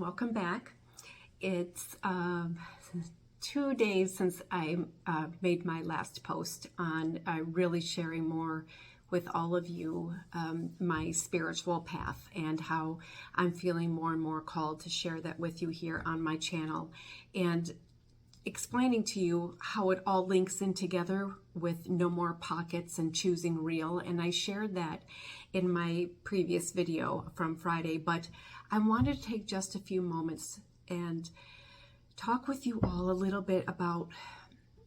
welcome back. It's 2 days since I made my last post on really sharing more with all of you my spiritual path and how I'm feeling more and more called to share that with you here on my channel, and explaining to you how it all links in together with No More Pockets and Choosing Real. And I shared that in my previous video from Friday, but I wanted to take just a few moments and talk with you all a little bit about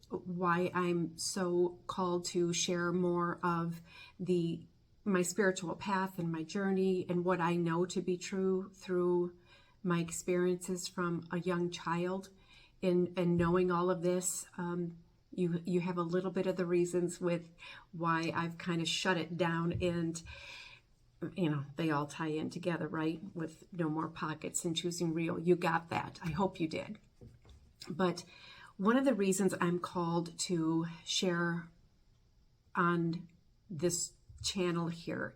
why I'm so called to share more of my spiritual path and my journey and what I know to be true through my experiences from a young child. And knowing all of this, you have a little bit of the reasons with why I've kind of shut it down, and they all tie in together, right? With No More Pockets and Choosing Real. You got that. I hope you did. But one of the reasons I'm called to share on this channel here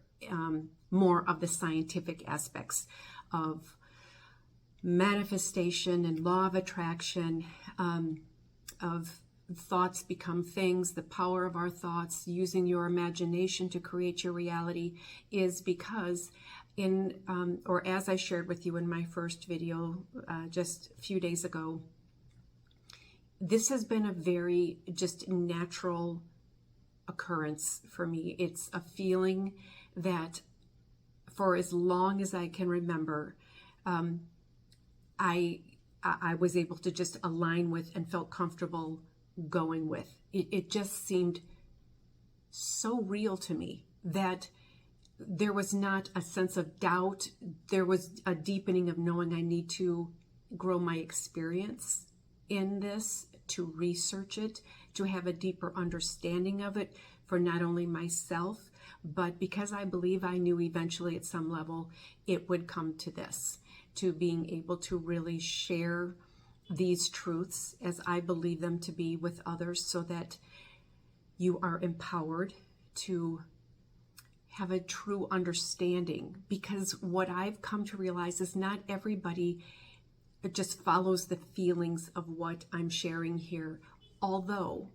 more of the scientific aspects of manifestation and law of attraction, of thoughts become things, the power of our thoughts, using your imagination to create your reality, is because as I shared with you in my first video just a few days ago, this has been a very just natural occurrence for me. It's a feeling that for as long as I can remember, I was able to just align with and felt comfortable going with. It just seemed so real to me that there was not a sense of doubt. There was a deepening of knowing I need to grow my experience in this, to research it, to have a deeper understanding of it for not only myself, but because I believe I knew eventually at some level it would come to this, to being able to really share these truths as I believe them to be with others, so that you are empowered to have a true understanding. Because what I've come to realize is not everybody just follows the feelings of what I'm sharing here, although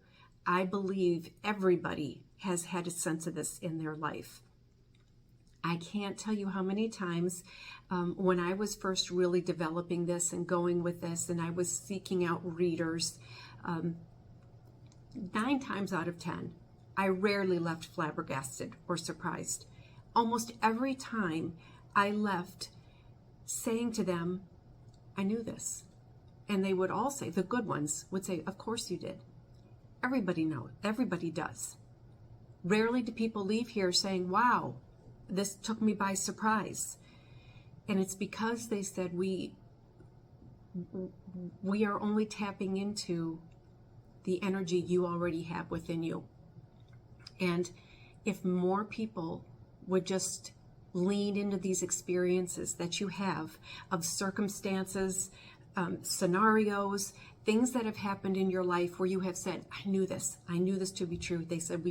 I believe everybody has had a sense of this in their life. I can't tell you how many times when I was first really developing this and going with this, and I was seeking out readers, 9 times out of 10, I rarely left flabbergasted or surprised. Almost every time I left saying to them, I knew this. And they would all say, the good ones would say, of course you did. Everybody knows. Everybody does. Rarely do people leave here saying, wow, this took me by surprise. And it's because they said we are only tapping into the energy you already have within you. And if more people would just lean into these experiences that you have of circumstances, scenarios, things that have happened in your life where you have said, I knew this to be true. They said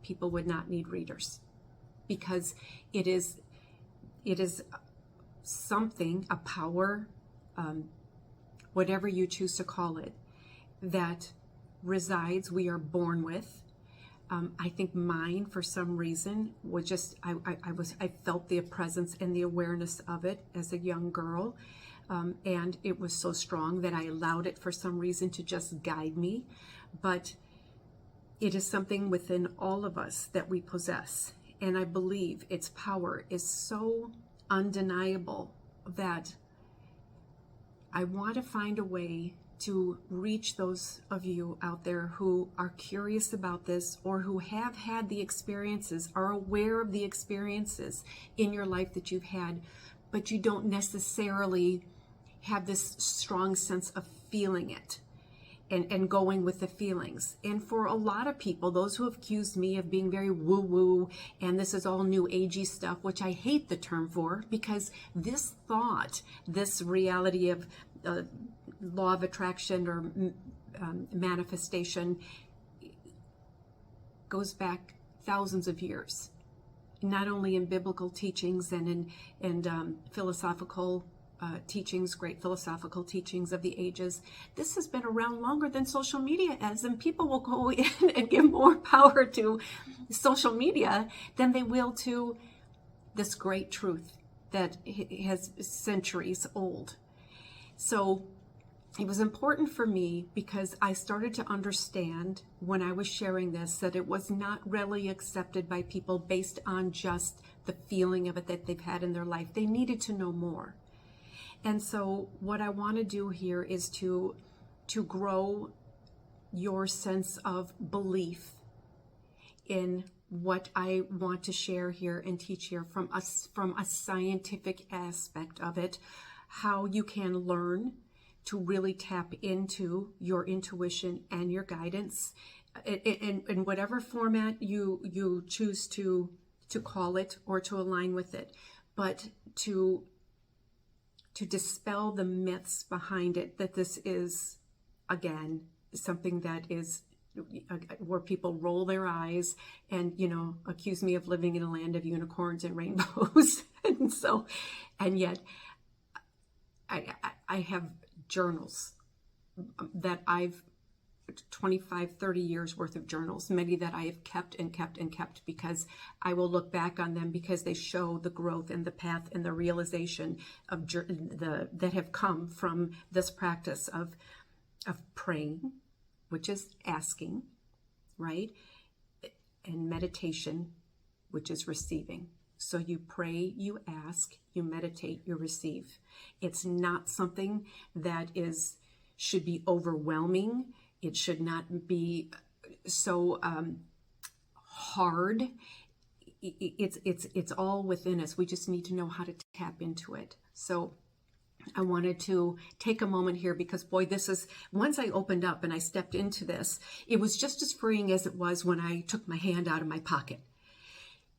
people would not need readers, because it is something, a power, whatever you choose to call it, that resides, we are born with. I think mine, for some reason, was just, I felt the presence and the awareness of it as a young girl. And it was so strong that I allowed it for some reason to just guide me. But it is something within all of us that we possess. And I believe its power is so undeniable that I want to find a way to reach those of you out there who are curious about this, or who have had the experiences, are aware of the experiences in your life that you've had, but you don't necessarily have this strong sense of feeling it and going with the feelings. And for a lot of people, those who have accused me of being very woo-woo and this is all new agey stuff, which I hate the term for, because this thought, this reality of law of attraction or manifestation goes back thousands of years, not only in biblical teachings and in philosophical teachings, great philosophical teachings of the ages. This has been around longer than social media has, and people will go in and give more power to social media than they will to this great truth that has centuries old. So it was important for me because I started to understand when I was sharing this that it was not readily accepted by people based on just the feeling of it that they've had in their life. They needed to know more. And so what I want to do here is to grow your sense of belief in what I want to share here and teach here from a scientific aspect of it, how you can learn to really tap into your intuition and your guidance in whatever format you choose to call it or to align with it, but to dispel the myths behind it, that this is, again, something that is where people roll their eyes and, accuse me of living in a land of unicorns and rainbows. and yet I have journals that I've 25, 30 years worth of journals, many that I have kept and kept and kept because I will look back on them because they show the growth and the path and the realization of that have come from this practice of praying, which is asking, right? And meditation, which is receiving. So you pray, you ask, you meditate, you receive. It's not something that should be overwhelming. It should not be so hard. It's all within us. We just need to know how to tap into it. So I wanted to take a moment here because, boy, once I opened up and I stepped into this, it was just as freeing as it was when I took my hand out of my pocket.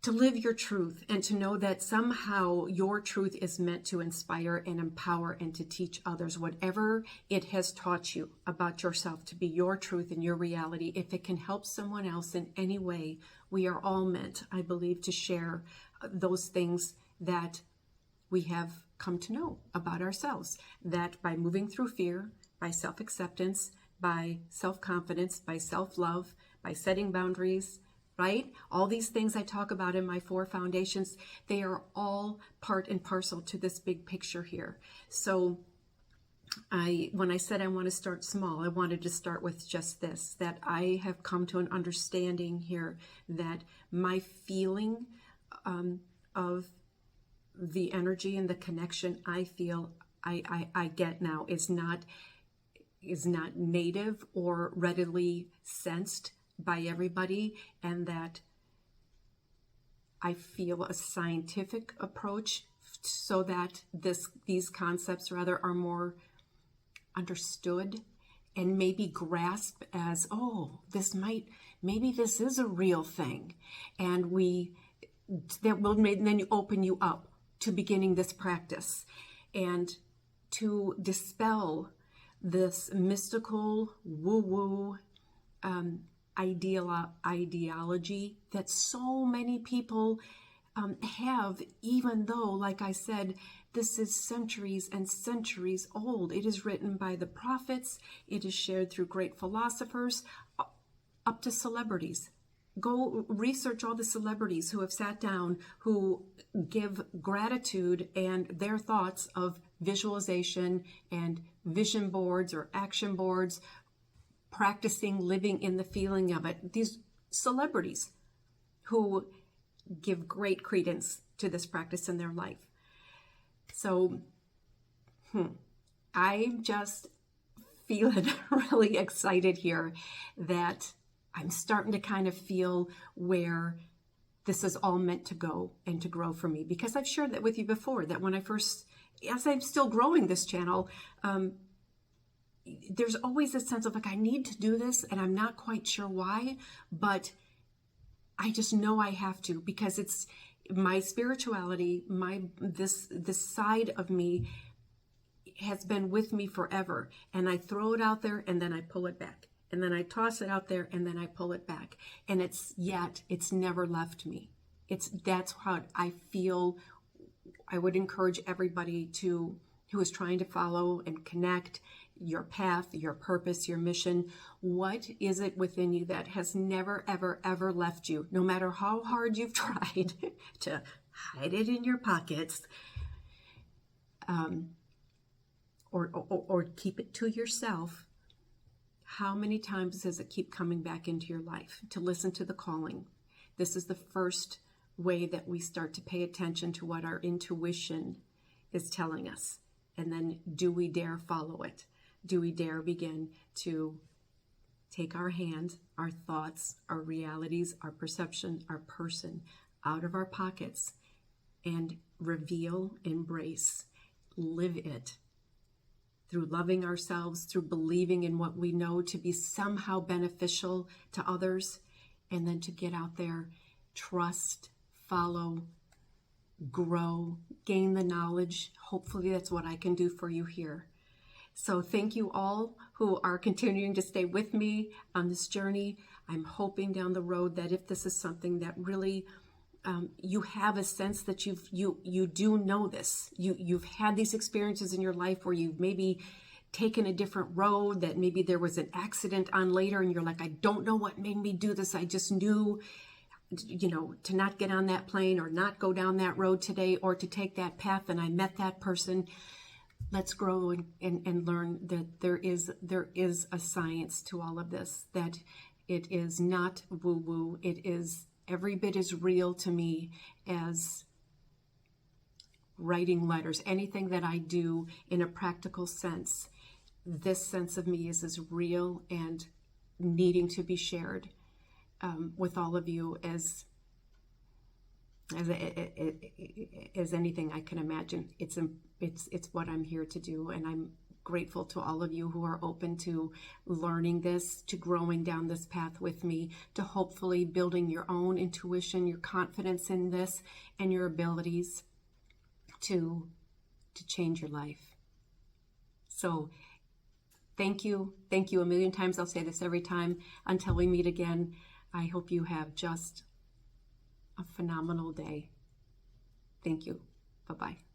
To live your truth and to know that somehow your truth is meant to inspire and empower and to teach others whatever it has taught you about yourself to be your truth and your reality. If it can help someone else in any way, we are all meant, I believe, to share those things that we have come to know about ourselves. That by moving through fear, by self-acceptance, by self-confidence, by self-love, by setting boundaries, right? All these things I talk about in my 4 foundations, they are all part and parcel to this big picture here. So when I said I want to start small, I wanted to start with just this, that I have come to an understanding here that my feeling of the energy and the connection I feel I get now is not native or readily sensed by everybody, and that I feel a scientific approach so that these concepts rather are more understood and maybe grasped as, maybe this is a real thing, and then you open you up to beginning this practice and to dispel this mystical woo-woo ideology that so many people have, even though, like I said, this is centuries and centuries old. It is written by the prophets. It is shared through great philosophers, up to celebrities. Go research all the celebrities who have sat down, who give gratitude and their thoughts of visualization and vision boards or action boards, practicing living in the feeling of it. These celebrities who give great credence to this practice in their life. So I'm just feeling really excited here that I'm starting to kind of feel where this is all meant to go and to grow for me. Because I've shared that with you before, that when as I'm still growing this channel, there's always a sense of I need to do this and I'm not quite sure why, but I just know I have to, because it's my spirituality, this side of me has been with me forever, and I throw it out there and then I pull it back, and then I toss it out there and then I pull it back, and it's never left me. That's how I feel. I would encourage everybody to who is trying to follow and connect your path, your purpose, your mission. What is it within you that has never, ever, ever left you, no matter how hard you've tried to hide it in your pockets, or keep it to yourself? How many times does it keep coming back into your life? To listen to the calling. This is the first way that we start to pay attention to what our intuition is telling us. And then, do we dare follow it? Do we dare begin to take our hand, our thoughts, our realities, our perception, our person out of our pockets and reveal, embrace, live it through loving ourselves, through believing in what we know to be somehow beneficial to others, and then to get out there, trust, follow, grow, gain the knowledge. Hopefully that's what I can do for you here. So thank you all who are continuing to stay with me on this journey. I'm hoping down the road that if this is something that really you have a sense that you do know this, you've had these experiences in your life where you've maybe taken a different road, that maybe there was an accident on later and you're like, I don't know what made me do this. I just knew, to not get on that plane or not go down that road today or to take that path, and I met that person. Let's grow and learn that there is a science to all of this, that it is not woo-woo. It is every bit as real to me as writing letters. Anything that I do in a practical sense, this sense of me is as real and needing to be shared with all of you as anything I can imagine. It's what I'm here to do, and I'm grateful to all of you who are open to learning this, to growing down this path with me, to hopefully building your own intuition, your confidence in this, and your abilities to change your life. So thank you a million times. I'll say this every time until we meet again. I hope you have just a phenomenal day. Thank you. Bye-bye.